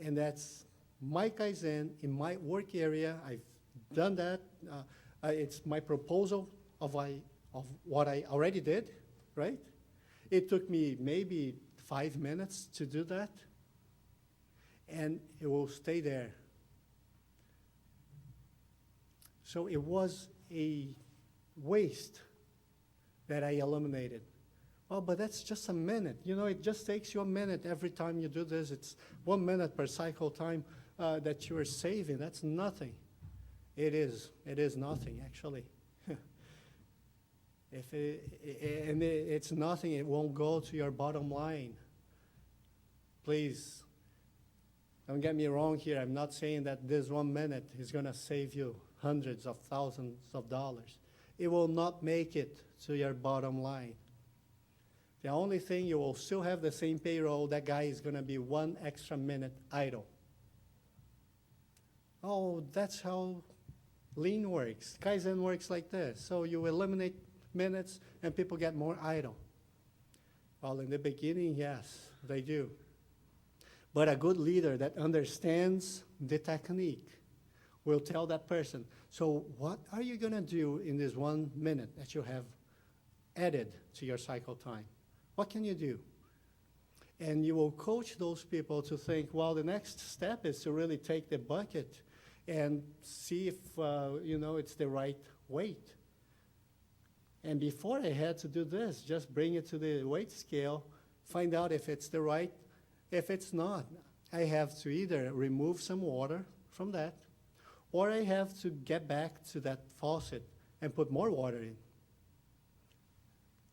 And that's my Kaizen in my work area. I've done that. It's my proposal of what I already did, right? It took me maybe 5 minutes to do that. And it will stay there. So it was a waste that I eliminated. Oh, but that's just a minute. You know, it just takes you a minute every time you do this. It's 1 minute per cycle time that you are saving. That's nothing. It is nothing, actually. It's nothing, it won't go to your bottom line. Please, don't get me wrong here. I'm not saying that this 1 minute is going to save you hundreds of thousands of dollars. It will not make it to your bottom line. The only thing, you will still have the same payroll. That guy is going to be 1 extra minute idle. Oh, that's how Lean works. Kaizen works like this. So you eliminate minutes and people get more idle. Well, in the beginning, yes, they do. But a good leader that understands the technique will tell that person, so what are you going to do in this 1 minute that you have added to your cycle time? What can you do? And you will coach those people to think, well, the next step is to really take the bucket and see if, it's the right weight. And before I had to do this, just bring it to the weight scale, find out if it's the right. If it's not, I have to either remove some water from that, or I have to get back to that faucet and put more water in.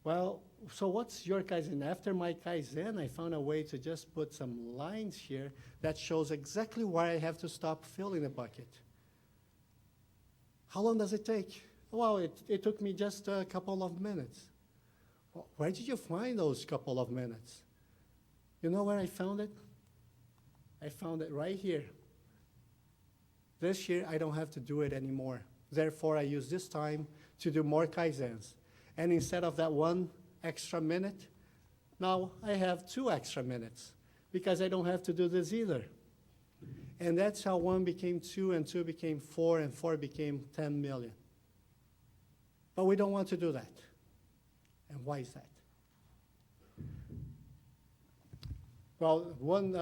Well, so what's your Kaizen? After my Kaizen, I found a way to just put some lines here that shows exactly where I have to stop filling the bucket. How long does it take? Well, it took me just a couple of minutes. Well, where did you find those couple of minutes? You know where I found it? I found it right here. This year, I don't have to do it anymore. Therefore, I use this time to do more Kaizens. And instead of that 1 extra minute, now I have 2 extra minutes because I don't have to do this either. And that's how 1 became 2, and 2 became 4, and 4 became 10 million. But we don't want to do that. And why is that? Well, one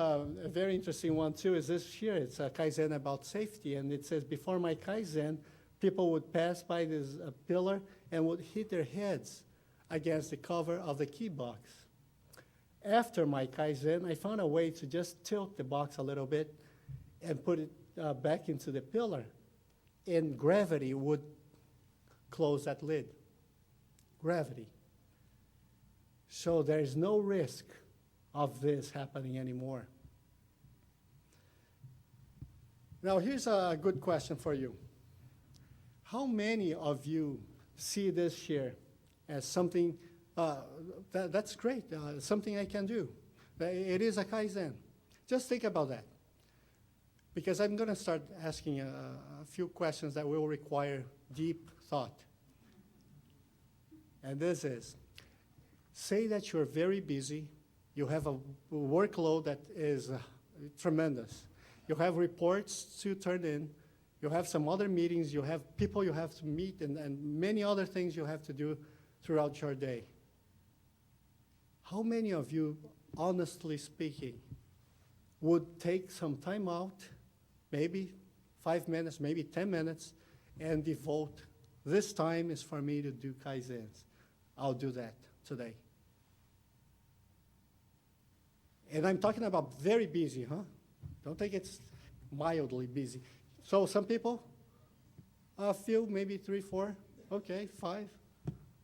very interesting one, too, is this here. It's a Kaizen about safety, and it says, before my Kaizen, people would pass by this pillar and would hit their heads against the cover of the key box. After my Kaizen, I found a way to just tilt the box a little bit and put it back into the pillar, and gravity would close that lid. Gravity. So there is no risk of this happening anymore. Now, here's a good question for you. How many of you see this here as something that's great, something I can do? It is a Kaizen. Just think about that. Because I'm going to start asking a few questions that will require deep thought. And this is, say that you're very busy, you have a workload that is tremendous. You have reports to turn in, you have some other meetings, you have people you have to meet, and many other things you have to do throughout your day. How many of you, honestly speaking, would take some time out, maybe 5 minutes, maybe 10 minutes, and devote, this time is for me to do Kaizens. I'll do that today. And I'm talking about very busy, huh? Don't think it's mildly busy. So some people, a few, maybe 3, 4, okay, 5.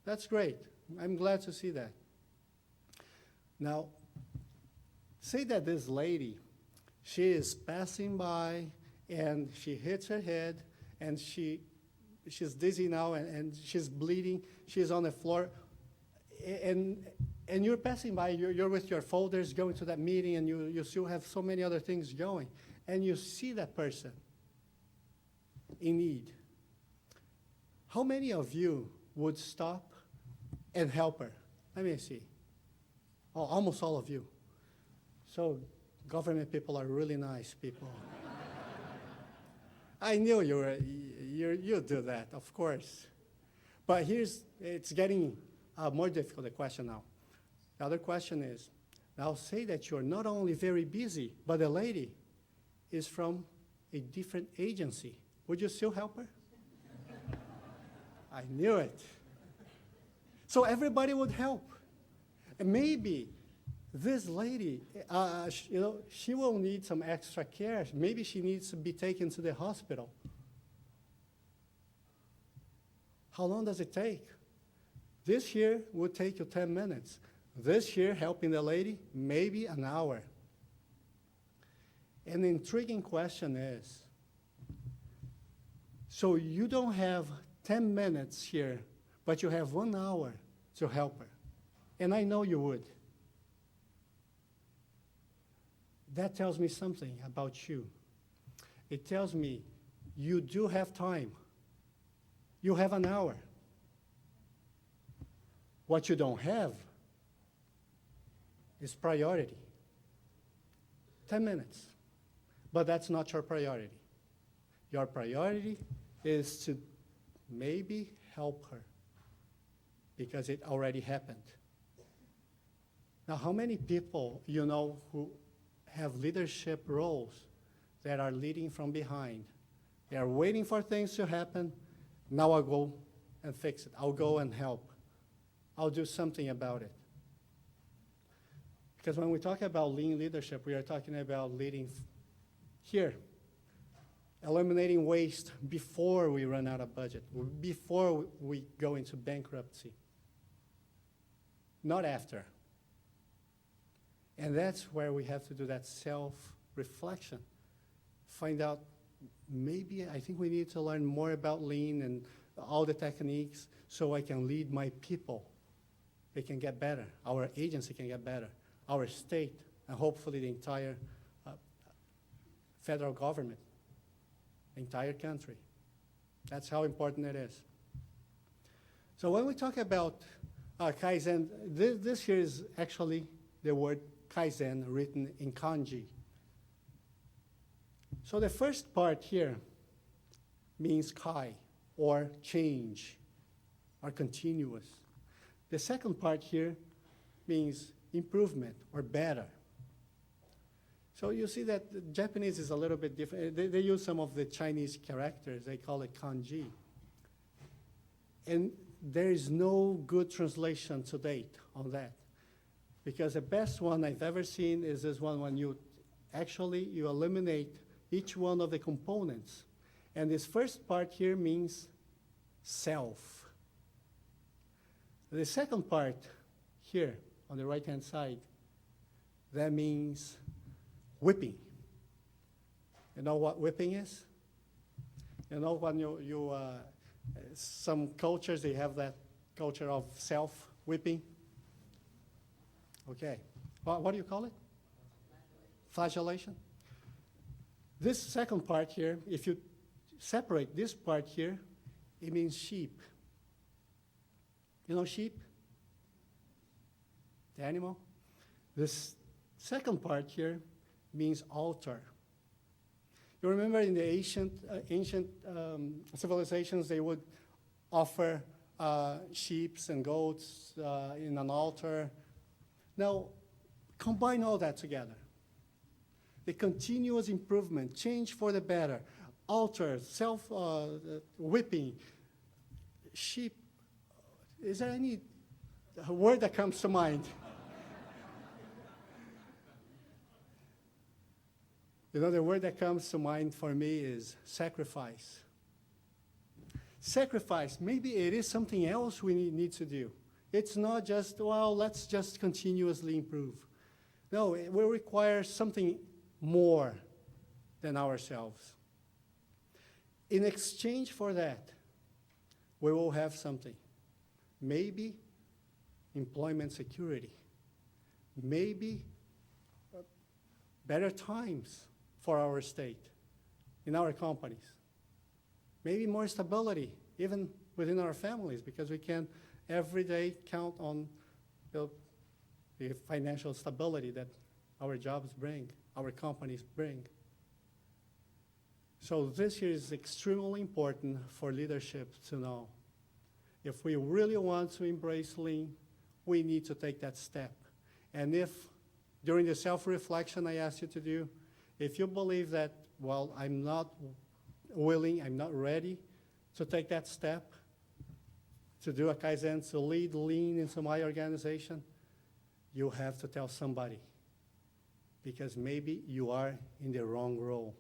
That's great. I'm glad to see that. Now, say that this lady, she is passing by and she hits her head and she's dizzy now and she's bleeding. She's on the floor. And you're passing by, you're with your folders going to that meeting, and you still have so many other things going. And you see that person in need. How many of you would stop and help her? Let me see. Oh, almost all of you. So government people are really nice people. I knew you'd do that, of course. But it's getting more difficult, the question now. The other question is, now say that you're not only very busy, but the lady is from a different agency. Would you still help her? I knew it. So everybody would help. And maybe this lady, she will need some extra care. Maybe she needs to be taken to the hospital. How long does it take? This here would take you 10 minutes. This here, helping the lady, maybe an hour. An intriguing question is, so you don't have 10 minutes here, but you have 1 hour to help her. And I know you would. That tells me something about you. It tells me you do have time. You have an hour. What you don't have is priority. 10 minutes. But that's not your priority. Your priority is to maybe help her because it already happened. Now, how many people you know who have leadership roles that are leading from behind? They are waiting for things to happen. Now I'll go and fix it. I'll go and help. I'll do something about it. Because when we talk about lean leadership, we are talking about leading here, eliminating waste before we run out of budget, before we go into bankruptcy, not after. And that's where we have to do that self-reflection. Find out, maybe I think we need to learn more about lean and all the techniques so I can lead my people. They can get better. Our agency can get better. Our state, and hopefully the entire federal government, the entire country. That's how important it is. So when we talk about Kaizen, this here is actually the word Kaizen written in kanji. So the first part here means kai, or change, or continuous. The second part here means improvement, or better. So you see that the Japanese is a little bit different. They use some of the Chinese characters. They call it kanji. And there is no good translation to date on that. Because the best one I've ever seen is this one when you eliminate each one of the components. And this first part here means self. The second part here on the right-hand side, that means whipping. You know what whipping is? You know when some cultures, they have that culture of self-whipping. Okay. What do you call it? Flagellation. This second part here, if you separate this part here, it means sheep. You know sheep? The animal? This second part here means altar. You remember in the ancient civilizations, they would offer sheep and goats in an altar. Now, combine all that together. The continuous improvement, change for the better, altar, self-whipping, sheep. Is there any word that comes to mind? You know, the word that comes to mind for me is sacrifice. Sacrifice, maybe it is something else we need to do. It's not just, well, let's just continuously improve. No, it will require something more than ourselves. In exchange for that, we will have something. Maybe employment security. Maybe better times for our state, in our companies. Maybe more stability, even within our families, because we can every day count on the financial stability that our jobs bring, our companies bring. So this here is extremely important for leadership to know. If we really want to embrace lean, we need to take that step. And if, during the self-reflection I asked you to do, if you believe that, well, I'm not willing, I'm not ready to take that step, to do a Kaizen, to lead lean into my organization, you have to tell somebody, because maybe you are in the wrong role.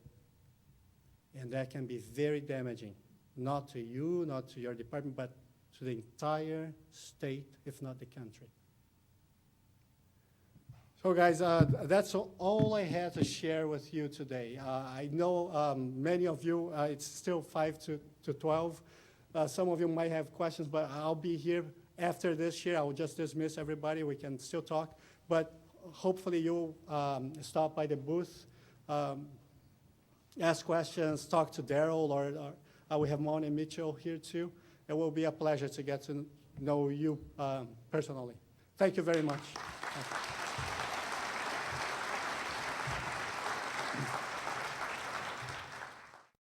And that can be very damaging, not to you, not to your department, but to the entire state, if not the country. So guys, that's all I had to share with you today. I know many of you, it's still 5 to 12. Some of you might have questions, but I'll be here after this year. I will just dismiss everybody. We can still talk. But hopefully you'll stop by the booth, ask questions, talk to Daryl, or we have Mona Mitchell here too. It will be a pleasure to get to know you personally. Thank you very much.